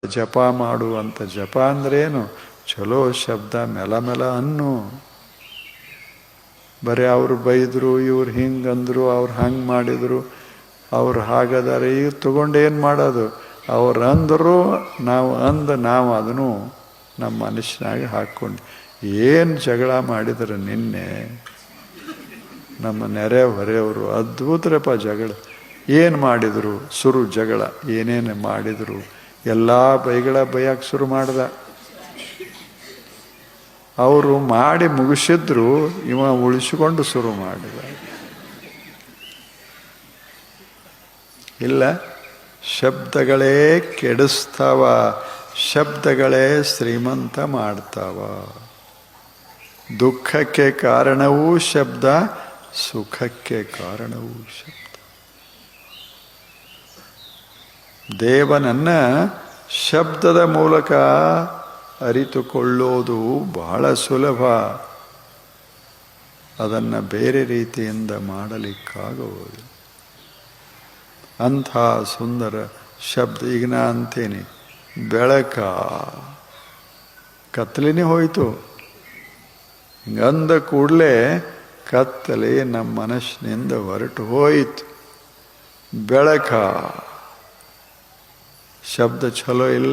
ಜಪ ಮಾಡುವಂಥ ಜಪ ಅಂದ್ರೇನು? ಚಲೋ ಶಬ್ದ ಮೆಲ ಅನ್ನು. ಬರೀ ಅವ್ರು ಬೈದರು, ಇವ್ರು ಹಿಂಗಂದ್ರು, ಅವ್ರು ಹಂಗೆ ಮಾಡಿದರು, ಅವ್ರು ಹಾಗದಾರೆ, ಈಗ ತಗೊಂಡೇನು ಮಾಡೋದು? ಅವ್ರು ಅಂದರು, ನಾವು ಅದನ್ನು ನಮ್ಮ ಮನುಷ್ಯನಾಗ ಹಾಕ್ಕೊಂಡು ಏನು ಜಗಳ ಮಾಡಿದ್ರು ನಿನ್ನೆ ನಮ್ಮ ನೆರೆ ಹೊರೆಯವರು. ಅದ್ಭುತರಪ್ಪ ಜಗಳ. ಏನು ಮಾಡಿದರು? ಜಗಳ ಏನೇನು ಮಾಡಿದರು? ಎಲ್ಲ ಬೈಯಕ್ಕೆ ಶುರು ಮಾಡ್ದ. ಅವರು ಮಾಡಿ ಮುಗಿಸಿದ್ರು, ಇವ ಉಳಿಸಿಕೊಂಡು ಶುರು ಮಾಡಿದ. ಇಲ್ಲ, ಶಬ್ದಗಳೇ ಕೆಡಿಸ್ತಾವ, ಶಬ್ದಗಳೇ ಶ್ರೀಮಂತ ಮಾಡ್ತಾವ. ದುಃಖಕ್ಕೆ ಕಾರಣವೂ ಶಬ್ದ, ಸುಖಕ್ಕೆ ಕಾರಣವೂ ಶಬ್ದ. ದೇವನನ್ನ ಶಬ್ದದ ಮೂಲಕ ಅರಿತುಕೊಳ್ಳೋದು ಬಹಳ ಸುಲಭ. ಅದನ್ನು ಬೇರೆ ರೀತಿಯಿಂದ ಮಾಡಲಿಕ್ಕಾಗುವುದು. ಅಂಥ ಸುಂದರ ಶಬ್ದ. ಈಗ ನಾ ಅಂತೇನೆ, ಬೆಳಕ ಕತ್ತಲಿನೇ ಹೋಯಿತು. ಹಿಂಗಂದ ಕೂಡಲೇ ಕತ್ತಲೆ ನಮ್ಮ ಮನಸ್ಸಿನಿಂದ ಹೊರಟು ಹೋಯಿತು. ಬೆಳಕ ಶಬ್ದ ಚಲೋ ಇಲ್ಲ.